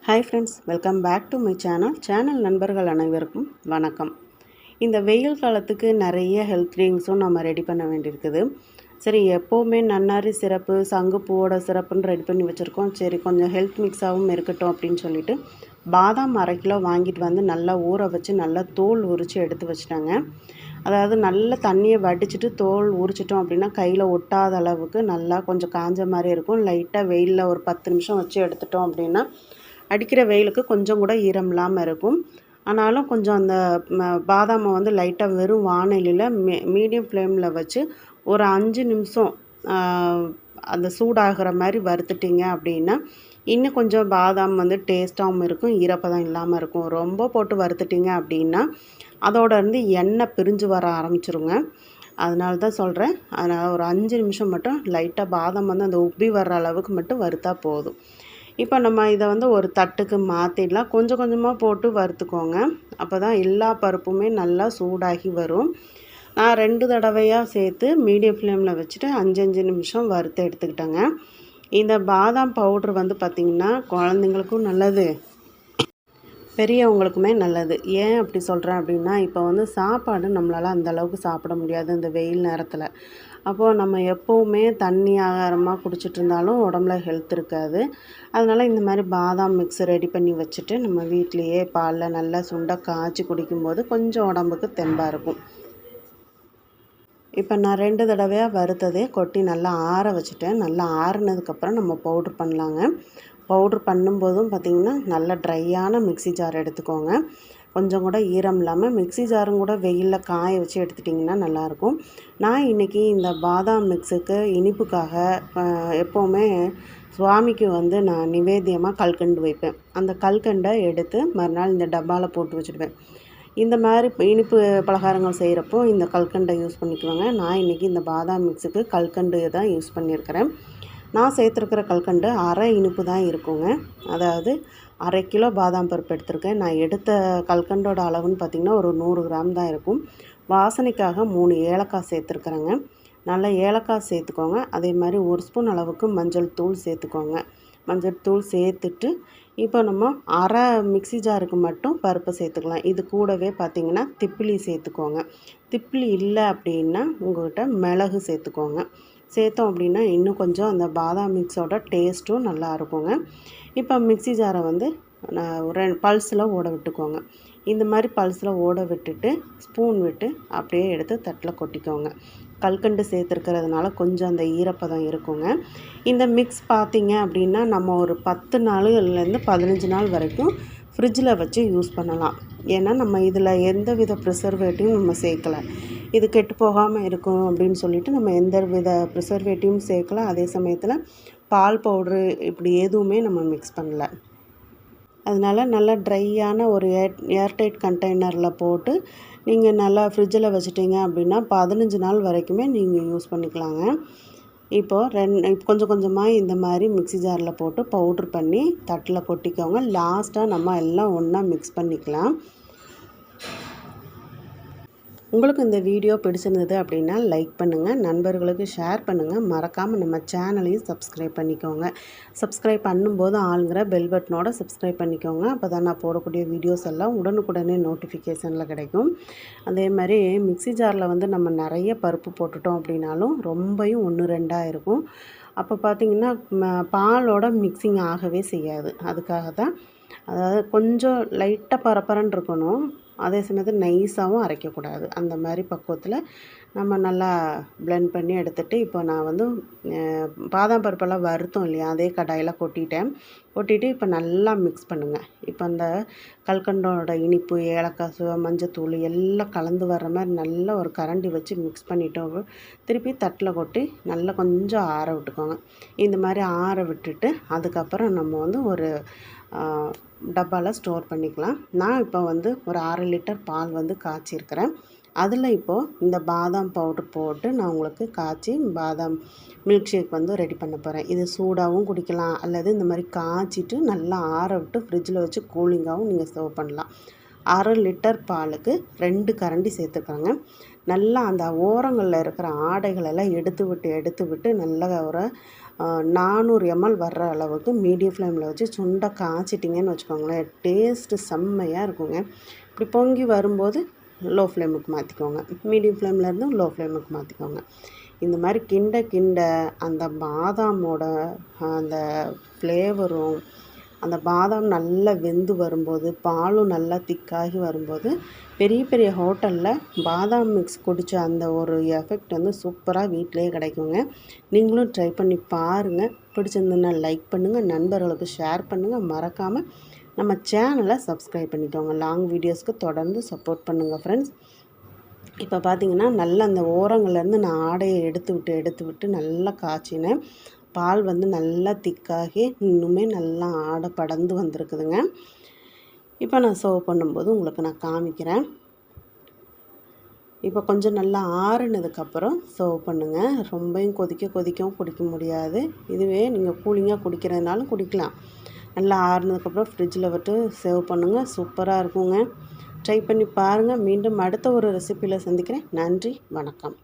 Hi friends, welcome back to my channel நண்பர்கள் அனைவருக்கும் வணக்கம். இந்த வெயில் காலத்துக்கு நிறைய ஹெல்த் ட்ரிங்க்ஸும் நம்ம ரெடி பண்ண வேண்டியிருக்குது. சரி, எப்போவுமே நன்னாரி சிரப்பு, சங்குப்பூவோட சிரப்புன்னு ரெடி பண்ணி வச்சுருக்கோம். சரி, கொஞ்சம் ஹெல்த் மிக்ஸாகவும் இருக்கட்டும் அப்படின்னு சொல்லிட்டு பாதாம் 1/2 கிலோ வாங்கிட்டு வந்து நல்லா ஊற வச்சு நல்லா தோல் உரித்து எடுத்து வச்சுட்டாங்க. அதாவது நல்ல தண்ணியை வடிச்சிட்டு தோல் உரிச்சிட்டோம் அப்படின்னா கையில் ஒட்டாத அளவுக்கு நல்லா கொஞ்சம் காஞ்ச மாதிரி இருக்கும். லைட்டாக வெயிலில் ஒரு 10 நிமிஷம் வச்சு எடுத்துட்டோம் அப்படின்னா அடிக்கிற வெயிலுக்கு கொஞ்சம் கூட ஈரம் இல்லாமல் இருக்கும். ஆனாலும் கொஞ்சம் அந்த பாதாமை வந்து லைட்டாக வெறும் வாணலியில் மீடியம் ஃப்ளேமில் வச்சு ஒரு 5 நிமிஷம் அந்த சூடாகிற மாதிரி வறுத்துட்டிங்க அப்படின்னா இன்னும் கொஞ்சம் பாதாம் வந்து டேஸ்ட்டாகவும் இருக்கும், ஈரப்பதம் இல்லாமல் இருக்கும். ரொம்ப போட்டு வறுத்துட்டிங்க அப்படின்னா அதோட இருந்து எண்ணெய் பிரிஞ்சு வர ஆரம்பிச்சிருங்க. அதனால தான் சொல்கிறேன். அதனால் ஒரு 5 நிமிஷம் மட்டும் லைட்டாக பாதாம் வந்து அந்த உப்பி வர்ற அளவுக்கு மட்டும் வறுத்தா போதும். இப்போ நம்ம இதை வந்து ஒரு தட்டுக்கு மாற்றிடலாம். கொஞ்சம் கொஞ்சமாக போட்டு வறுத்துக்கோங்க. அப்போ தான் எல்லா பருப்புமே நல்லா சூடாகி வரும். நான் 2 தடவையாக சேர்த்து மீடியம் ஃப்ளேமில் வச்சுட்டு 5 நிமிஷம் வறுத்து எடுத்துக்கிட்டேங்க. இந்த பாதாம் பவுட்ரு வந்து பார்த்திங்கன்னா குழந்தைங்களுக்கும் நல்லது, பெரியவங்களுக்குமே நல்லது. ஏன் அப்படி சொல்கிறேன் அப்படின்னா, இப்போ வந்து சாப்பாடு நம்மளால் அந்தளவுக்கு சாப்பிட முடியாது இந்த வெயில் நேரத்தில். அப்போது நம்ம எப்போவுமே தண்ணி ஆகாரமாக குடிச்சிட்டு இருந்தாலும் உடம்புல ஹெல்த் இருக்காது. அதனால் இந்த மாதிரி பாதாம் மிக்ஸ் ரெடி பண்ணி வச்சுட்டு நம்ம வீட்லேயே பாலில் நல்லா சுண்டை காய்ச்சி குடிக்கும்போது கொஞ்சம் உடம்புக்கு தெம்பாக இருக்கும். இப்போ நான் 2 தடவையாக வறுத்ததே கொட்டி நல்லா ஆற வச்சுட்டேன். நல்லா ஆறுனதுக்கப்புறம் நம்ம பவுட்ரு பண்ணலாங்க. பவுட்ரு பண்ணும்போதும் பார்த்திங்கன்னா நல்லா ட்ரையான மிக்ஸி ஜார் எடுத்துக்கோங்க. கொஞ்சம் கூட ஈரம் இல்லாமல் மிக்ஸி ஜாரும் கூட வெயிலில் காய வச்சு எடுத்துட்டிங்கன்னா நல்லாயிருக்கும். நான் இன்றைக்கி இந்த பாதாம் மிக்ஸுக்கு இனிப்புக்காக எப்போவுமே சுவாமிக்கு வந்து நான் நிவேத்தியமாக கல்கண்டு வைப்பேன். அந்த கல்கண்டை எடுத்து மறுநாள் இந்த டப்பாவில் போட்டு வச்சுடுவேன். இந்த மாதிரி இனிப்பு பலகாரங்கள் செய்கிறப்போ இந்த கல்கண்டை யூஸ் பண்ணிக்குவாங்க. நான் இன்றைக்கி இந்த பாதாம் மிக்ஸுக்கு கல்கண்டு தான் யூஸ் பண்ணியிருக்கிறேன். நான் சேர்த்துருக்கிற கல்கண்டு அரை இனிப்பு தான் இருக்குங்க. அதாவது 1/2 கிலோ பாதாம் பருப்பு எடுத்திருக்கேன். நான் எடுத்த கல்கண்டோட அளவுன்னு பார்த்திங்கன்னா ஒரு 100 கிராம் தான் இருக்கும். வாசனைக்காக 3 ஏலக்காய் சேர்த்துருக்குறேங்க. நல்லா ஏலக்காய் சேர்த்துக்கோங்க. அதே மாதிரி 1 ஸ்பூன் அளவுக்கு மஞ்சள் தூள் சேர்த்துக்கோங்க. மஞ்சள் தூள் சேர்த்துட்டு இப்போ நம்ம அரை மிக்ஸி ஜாருக்கு மட்டும் பருப்பை சேர்த்துக்கலாம். இது கூடவே பார்த்திங்கன்னா திப்பிலி சேர்த்துக்கோங்க. திப்பிலி இல்லை அப்படின்னா உங்கள்கிட்ட மிளகு சேர்த்துக்கோங்க. சேர்த்தோம் அப்படின்னா இன்னும் கொஞ்சம் அந்த பாதாம் மிக்ஸோட டேஸ்ட்டும் நல்லா இருக்குங்க. இப்போ மிக்ஸி ஜாரை வந்து பல்ஸில் ஓட விட்டுக்கோங்க. இந்த மாதிரி பல்ஸில் ஓட விட்டுட்டு ஸ்பூன் விட்டு அப்படியே எடுத்து தட்டில் கொட்டிக்கோங்க. கல்கண்டு சேர்த்துருக்கிறதுனால கொஞ்சம் அந்த ஈரப்பதம் இருக்குங்க. இந்த மிக்ஸ் பார்த்திங்க அப்படின்னா நம்ம ஒரு 10 நாள்லேருந்து 15 நாள் வரைக்கும் ஃப்ரிட்ஜில் வச்சு யூஸ் பண்ணலாம். ஏன்னா நம்ம இதில் எந்த வித ப்ரிசர்வேட்டிவும் நம்ம சேர்க்கலை. இது கெட்டு போகாமல் இருக்கும் அப்படின்னு சொல்லிட்டு நம்ம எந்த வித ப்ரிசர்வேட்டிவும் சேர்க்கல. அதே சமயத்தில் பால் பவுட்ரு இப்படி எதுவுமே நம்ம மிக்ஸ் பண்ணல. அதனால் நல்லா ட்ரையான ஒரு ஏர்டைட் கண்டெய்னரில் போட்டு நீங்கள் நல்லா ஃப்ரிட்ஜில் வச்சுட்டிங்க அப்படின்னா 15 நாள் வரைக்குமே நீங்கள் யூஸ் பண்ணிக்கலாங்க. இப்போது கொஞ்சம் கொஞ்சமாக இந்த மாதிரி மிக்ஸி ஜாரில் போட்டு பவுட்ரு பண்ணி தட்டில் கொட்டிக்கோங்க. லாஸ்ட்டாக நம்ம எல்லாம் ஒன்றா மிக்ஸ் பண்ணிக்கலாம். உங்களுக்கு இந்த வீடியோ பிடிச்சிருந்தது அப்படின்னா லைக் பண்ணுங்கள், நண்பர்களுக்கு ஷேர் பண்ணுங்கள். மறக்காமல் நம்ம சேனலையும் சப்ஸ்கிரைப் பண்ணிக்கோங்க. சப்ஸ்கிரைப் பண்ணும்போது ஆளுங்கிற பெல் பட்டனோட சப்ஸ்கிரைப் பண்ணிக்கோங்க. அப்போ தான் நான் போடக்கூடிய வீடியோஸ் எல்லாம் உடனுக்குடனே நோட்டிஃபிகேஷனில் கிடைக்கும். அதே மாதிரி மிக்ஸி ஜாரில் வந்து நம்ம நிறைய பருப்பு போட்டுட்டோம் அப்படின்னாலும் ரொம்பவும் 1, 2 இருக்கும். அப்போ பார்த்திங்கன்னா பாலோட மிக்சிங் ஆகவே செய்யாது. அதுக்காக தான், அதாவது கொஞ்சம் லைட்டாக பரபரன்னு இருக்கணும், அதே சமயத்தில் நைஸாகவும் அரைக்கக்கூடாது. அந்த மாதிரி பக்குவத்தில் நம்ம நல்லா பிளெண்ட் பண்ணி எடுத்துகிட்டு இப்போ நான் வந்து பாதாம் பருப்பெல்லாம் வறுத்தோம் இல்லையா, அதே கடாயில் கொட்டிட்டு இப்போ நல்லா மிக்ஸ் பண்ணுங்கள். இப்போ அந்த கல்கண்டோட இனிப்பு, ஏலக்காய், மஞ்சத்தூள் எல்லாம் கலந்து வர்ற மாதிரி நல்லா ஒரு கரண்டி வச்சு மிக்ஸ் பண்ணிட்டோம். திருப்பி தட்டில் கொட்டி நல்லா கொஞ்சம் ஆற விட்டுக்கோங்க. இந்த மாதிரி ஆற விட்டுட்டு அதுக்கப்புறம் நம்ம வந்து ஒரு டப்பாவில் ஸ்டோர் பண்ணிக்கலாம். நான் இப்போ வந்து ஒரு 1/2 லிட்டர் பால் வந்து காய்ச்சிருக்கிறேன். அதில் இப்போது இந்த பாதாம் பவுட்ரு போட்டு நான் உங்களுக்கு காய்ச்சி பாதாம் மில்க் ஷேக் வந்து ரெடி பண்ண போகிறேன். இது சூடாகவும் குடிக்கலாம், அல்லது இந்த மாதிரி காய்ச்சிட்டு நல்லா ஆற விட்டு ஃப்ரிட்ஜில் வச்சு கூலிங்காகவும் நீங்கள் சர்வ் பண்ணலாம். 1/2 லிட்டர் பாலுக்கு 2 கரண்டி சேர்த்துக்கோங்க. நல்லா அந்த ஓரங்களில் இருக்கிற ஆடைகளெல்லாம் எடுத்து விட்டு நல்லா ஒரு 400 ml வர்ற அளவுக்கு மீடியம் ஃப்ளேமில் வச்சு சுண்டை காய்ச்சிட்டிங்கன்னு வச்சுக்கோங்களேன், டேஸ்ட்டு செம்மையாக இருக்குங்க. இப்படி பொங்கி வரும்போது லோ ஃப்ளேமுக்கு மாற்றிக்கோங்க, மீடியம் ஃப்ளேம்லேருந்து லோ ஃப்ளேமுக்கு மாற்றிக்கோங்க. இந்த மாதிரி கிண்ட கிண்ட அந்த பாதாமோட அந்த ஃப்ளேவரும், அந்த பாதாம் நல்லா வெந்து வரும்போது, பாலும் நல்லா திக்காகி வரும்போது, பெரிய பெரிய ஹோட்டலில் பாதாம் மிக்ஸ் குடித்த அந்த ஒரு எஃபெக்ட் வந்து சூப்பராக வீட்டிலேயே கிடைக்குங்க. நீங்களும் ட்ரை பண்ணி பாருங்கள். பிடிச்சிருந்ததுன்னா லைக் பண்ணுங்கள், நண்பர்களுக்கு ஷேர் பண்ணுங்கள், மறக்காமல் நம்ம சேனலை சப்ஸ்கிரைப் பண்ணிக்கோங்க. லாங் வீடியோஸ்க்கு தொடர்ந்து சப்போர்ட் பண்ணுங்கள் ஃப்ரெண்ட்ஸ். இப்போ பார்த்தீங்கன்னா நல்லா அந்த ஓரங்கள்லேருந்து நான் ஆடையை எடுத்து விட்டு நல்லா காய்ச்சினேன். பால் வந்து நல்லா திக்காகி இன்னுமே நல்லா ஆடை படர்ந்து வந்திருக்குதுங்க. இப்போ நான் சர்வ் பண்ணும்போது உங்களுக்கு நான் காமிக்கிறேன். இப்போ கொஞ்சம் நல்லா ஆறுனதுக்கப்புறம் சர்வ் பண்ணுங்கள். ரொம்பவும் கொதிக்கவும் குடிக்க முடியாது. இதுவே நீங்கள் கூலிங்காக குடிக்கிறதுனாலும் குடிக்கலாம். நல்லா ஆறுனதுக்கப்புறம் ஃப்ரிட்ஜில் விட்டு சர்வ் பண்ணுங்கள். சூப்பராக இருக்குங்க. ட்ரை பண்ணி பாருங்கள். மீண்டும் அடுத்த ஒரு ரெசிப்பியில் சந்திக்கிறேன். நன்றி, வணக்கம்.